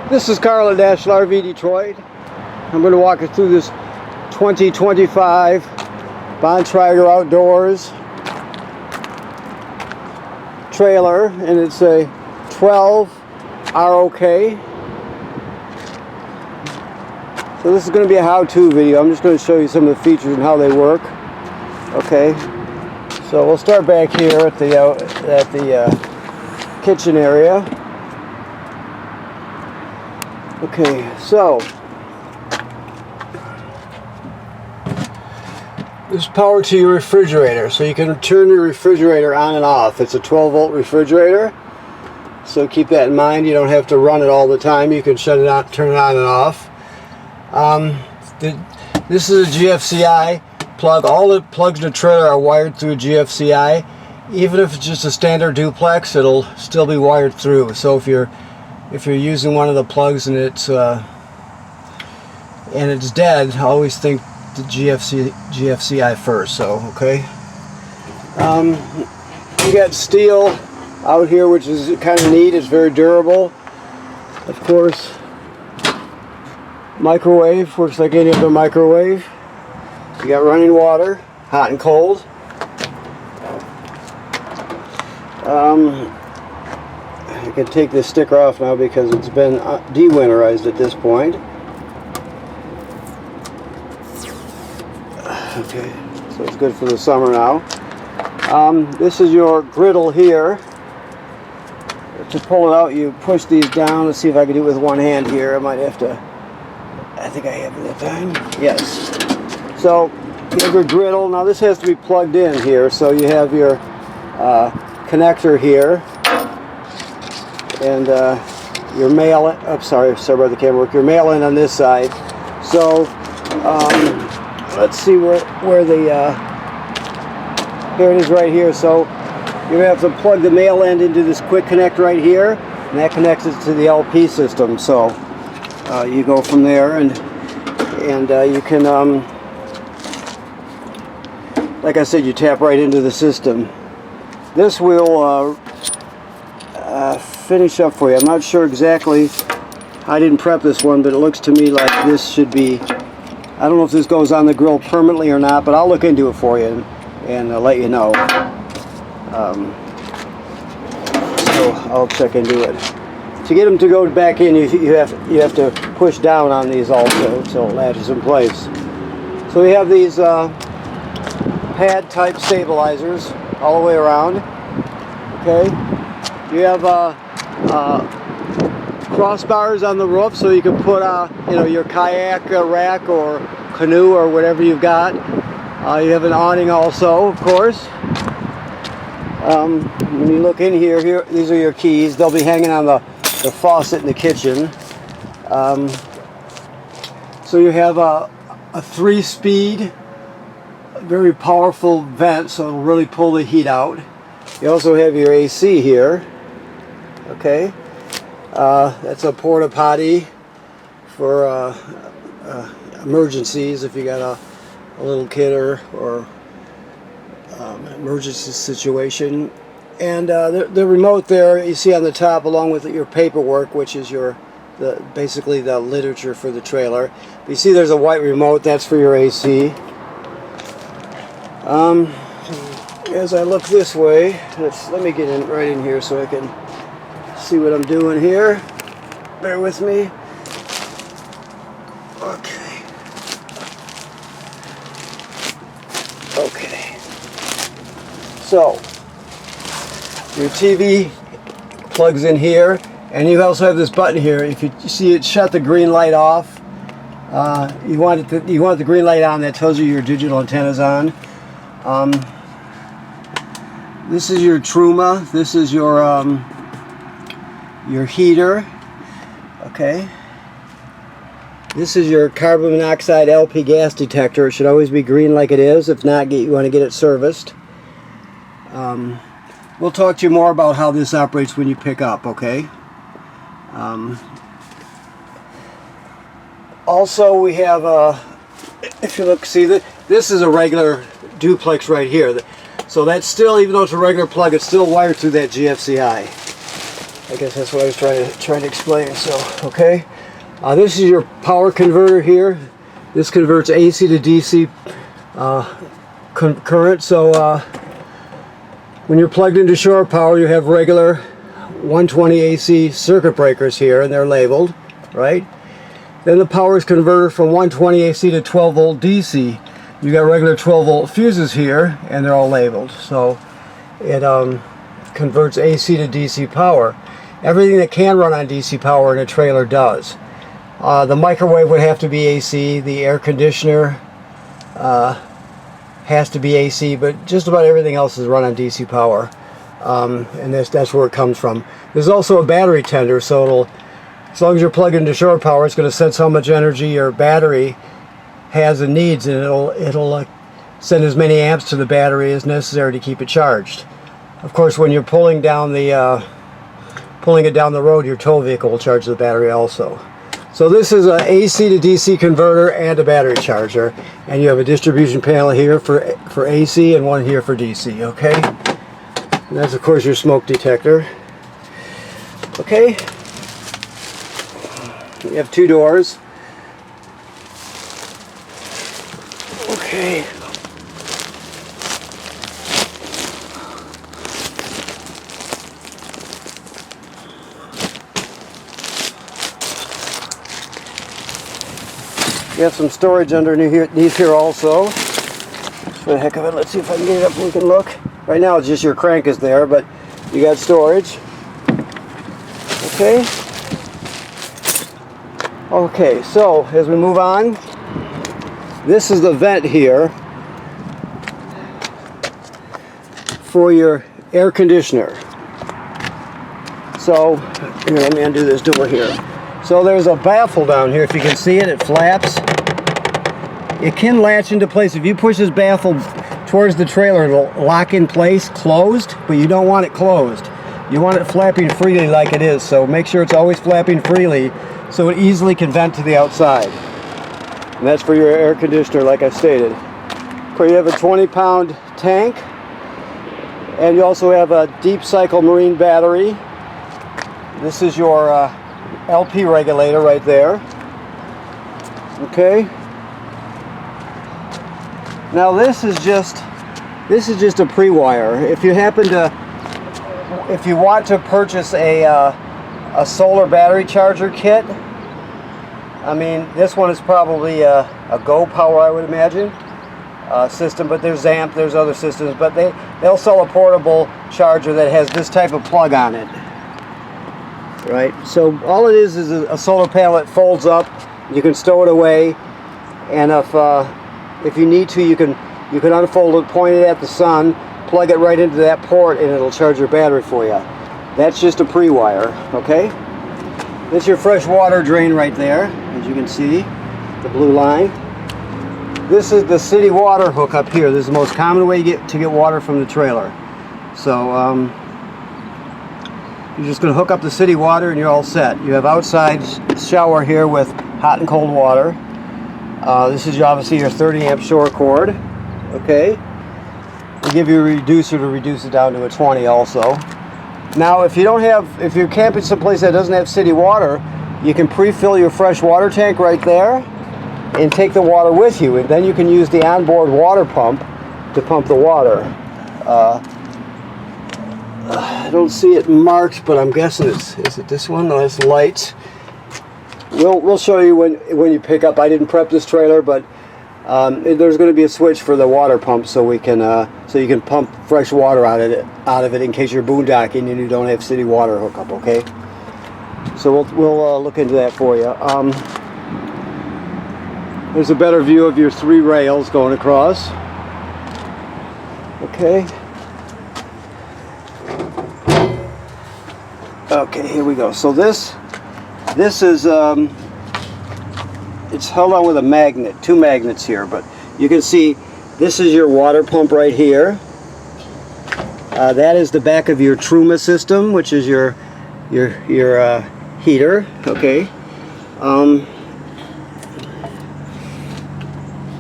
This is Carl at National RV Detroit. I'm going to walk you through this 2025 Bontrager Outdoors trailer, and it's a 12 ROK. So this is going to be a how-to video. I'm just going to show you some of the features and how they work. Okay, so we'll start back here at the kitchen area. Okay, so this is power to your refrigerator, so you can turn your refrigerator on and off. It's a 12-volt refrigerator, so keep that in mind. You don't have to run it all the time. You can shut it on, turn it on and off. This is a GFCI plug. All the plugs in the trailer are wired through a GFCI. Even if it's just a standard duplex, it'll still be wired through. So if you're using one of the plugs and it's dead, always think the GFCI first. So okay, you got steel out here, which is kind of neat. It's very durable. Of course, microwave works like any other microwave. You got running water, hot and cold. I can take this sticker off now because it's been de-winterized at this point. Okay, so it's good for the summer now. This is your griddle here. To pull it out, you push these down. Let's see if I can do it with one hand here. I might have to. I think I have it that time. Yes. So you have your griddle. Now this has to be plugged in here. So you have your connector here. And your mail, sorry about the camera work. Your mail in on this side. So let's see where the here it is right here. So you're gonna have to plug the mail end into this quick connect right here, and that connects it to the LP system. So you go from there, and you can, like I said, you tap right into the system. This will finish up for you. I'm not sure exactly. I didn't prep this one, but it looks to me like this should be. I don't know if this goes on the grill permanently or not, but I'll look into it for you and let you know. So I'll check into it. To get them to go back in, you have to push down on these also until it latches in place. So we have these pad type stabilizers all the way around. Okay. You have crossbars on the roof, so you can put your kayak rack or canoe or whatever you've got. You have an awning also, of course. When you look in here, these are your keys. They'll be hanging on the faucet in the kitchen. So you have a 3-speed, very powerful vent, so it'll really pull the heat out. You also have your AC here. Okay, that's a porta potty for emergencies if you got a little kid or emergency situation. And the remote there you see on the top, along with your paperwork, which is basically the literature for the trailer. But you see there's a white remote, that's for your AC. As I look this way, let me get right in here so I can see what I'm doing here. Bear with me. Okay. Okay. So your TV plugs in here, and you also have this button here. If you see it, shut the green light off. You want the green light on. That tells you your digital antenna's on. This is your Truma. This is your heater. Okay. This is your carbon monoxide LP gas detector. It should always be green like it is. If not, you want to get it serviced. We'll talk to you more about how this operates when you pick up, okay? Also, we have if you look, see that this is a regular duplex right here. So that's still, even though it's a regular plug, it's still wired through that GFCI. I guess that's what I was trying to explain. So, okay. This is your power converter here. This converts AC to DC current. So when you're plugged into shore power, you have regular 120 AC circuit breakers here, and they're labeled, right? Then the power is converted from 120 AC to 12 volt DC. You got regular 12 volt fuses here, and they're all labeled. So it converts AC to DC power. Everything that can run on DC power in a trailer does. The microwave would have to be AC. The air conditioner has to be AC, but just about everything else is run on DC power. And that's where it comes from. There's also a battery tender, so it'll, as long as you're plugged into shore power, it's going to sense how much energy your battery has and needs, and it'll send as many amps to the battery as necessary to keep it charged. Of course, when you're pulling it down the road, your tow vehicle will charge the battery also. So this is an AC to DC converter and a battery charger, and you have a distribution panel here for AC and one here for DC. Okay, and that's of course your smoke detector. Okay, you have two doors. Okay. You have some storage underneath here also. Just for the heck of it, let's see if I can get it up and we can look. Right now it's just your crank is there, but you got storage. Okay. Okay, so as we move on, this is the vent here for your air conditioner. So, here, let me undo this door here. So there's a baffle down here. If you can see it, it flaps. It can latch into place. If you push this baffle towards the trailer, it'll lock in place, closed, but you don't want it closed. You want it flapping freely like it is, so make sure it's always flapping freely so it easily can vent to the outside. And that's for your air conditioner, like I stated. So you have a 20-pound tank, and you also have a deep cycle marine battery. This is your LP regulator right there. Okay. Now this is just a pre-wire. If you want to purchase a solar battery charger kit, I mean, this one is probably a Go Power, I would imagine, system, but there's Zamp, there's other systems, but they'll sell a portable charger that has this type of plug on it. Right, so all it is a solar panel that folds up. You can stow it away, and if you need to, you can unfold it, point it at the sun, plug it right into that port, and it'll charge your battery for you. That's just a pre-wire. Okay, this is your fresh water drain right there, as you can see, the blue line. This is the city water hook up here. This is the most common way to get water from the trailer. So you're just going to hook up the city water and you're all set. You have outside shower here with hot and cold water. This is obviously your 30 amp shore cord. Okay. We'll give you a reducer to reduce it down to a 20 also. Now if you're camping someplace that doesn't have city water, you can pre-fill your fresh water tank right there and take the water with you, and then you can use the onboard water pump to pump the water. I don't see it marked, but I'm guessing is it this one? No, it's lights. We'll show you when you pick up. I didn't prep this trailer, but there's going to be a switch for the water pump, so you can pump fresh water out of it in case you're boondocking and you don't have city water hookup. Okay, so we'll look into that for you. There's a better view of your three rails going across. Okay. Okay, here we go. So this is it's held on with a magnet, two magnets here, but you can see this is your water pump right here. That is the back of your Thru system, which is your heater. Okay.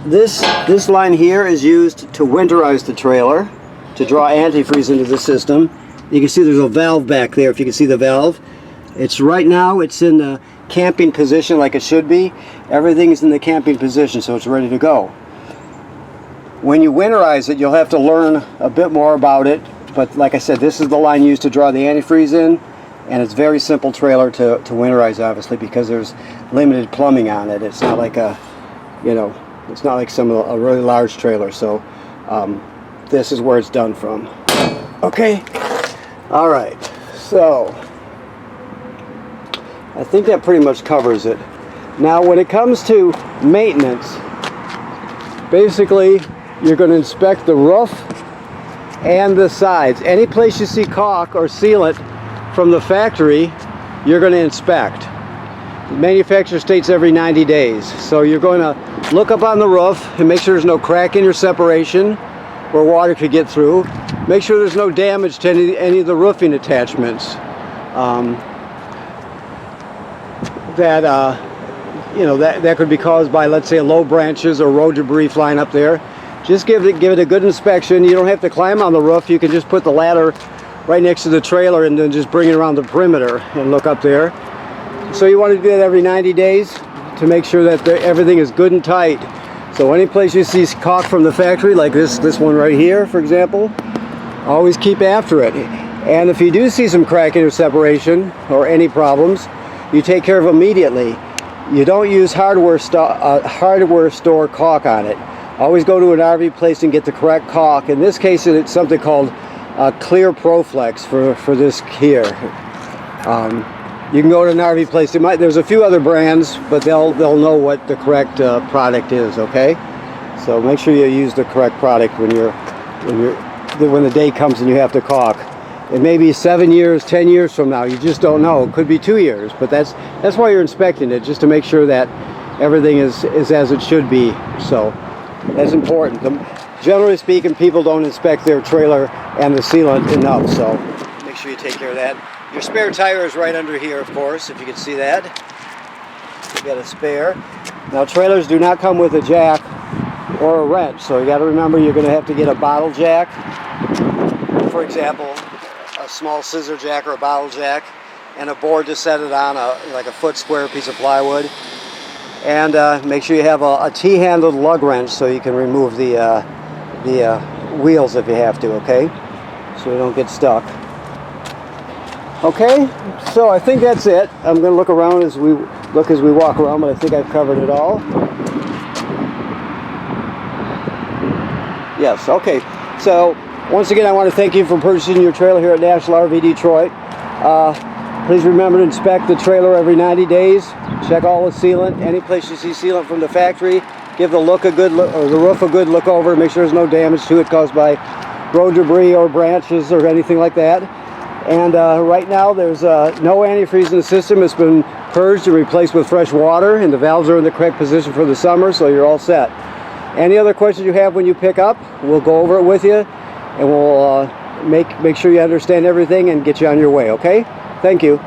This line here is used to winterize the trailer, to draw antifreeze into the system. You can see there's a valve back there, if you can see the valve. It's right now, it's in the camping position like it should be. Everything's in the camping position, so it's ready to go. When you winterize it, you'll have to learn a bit more about it, but like I said, this is the line used to draw the antifreeze in, and it's a very simple trailer to winterize, obviously, because there's limited plumbing on it. It's not like a, you know, it's not like a really large trailer, so this is where it's done from. Okay, all right, so I think that pretty much covers it. Now when it comes to maintenance, basically you're going to inspect the roof and the sides. Any place you see caulk or sealant from the factory, you're going to inspect. The manufacturer states every 90 days. So you're going to look up on the roof and make sure there's no crack in your separation where water could get through. Make sure there's no damage to any of the roofing attachments. That could be caused by, let's say, low branches or road debris flying up there. Just give it a good inspection. You don't have to climb on the roof. You can just put the ladder right next to the trailer and then just bring it around the perimeter and look up there. So you want to do that every 90 days to make sure that everything is good and tight. So any place you see caulk from the factory, like this one right here, for example, always keep after it. And if you do see some crack in your separation or any problems, you take care of it immediately. You don't use hardware store caulk on it. Always go to an RV place and get the correct caulk. In this case, it's something called Clear Proflex for this here. You can go to an RV place. There's a few other brands, but they'll know what the correct product is. Okay, so make sure you use the correct product when the day comes and you have to caulk. It may be 7 years, 10 years from now. You just don't know. It could be 2 years, but that's why you're inspecting it, just to make sure that everything is as it should be. So that's important. Generally speaking, people don't inspect their trailer and the sealant enough, so make sure you take care of that. Your spare tire is right under here, of course, if you can see that. You got a spare. Now, trailers do not come with a jack or a wrench, so you got to remember you're going to have to get a bottle jack. For example, a small scissor jack or a bottle jack, and a board to set it on, like a foot square piece of plywood. And make sure you have a T-handled lug wrench so you can remove the wheels if you have to, okay? So you don't get stuck. Okay, so I think that's it. I'm going to look around as we walk around, but I think I've covered it all. Yes, okay. So once again, I want to thank you for purchasing your trailer here at National RV Detroit. Please remember to inspect the trailer every 90 days. Check all the sealant. Any place you see sealant from the factory, give the roof a good look over. Make sure there's no damage to it caused by road debris or branches or anything like that. And right now there's no antifreeze in the system. It's been purged and replaced with fresh water, and the valves are in the correct position for the summer, so you're all set. Any other questions you have when you pick up, we'll go over it with you, and we'll make sure you understand everything and get you on your way, okay? Thank you.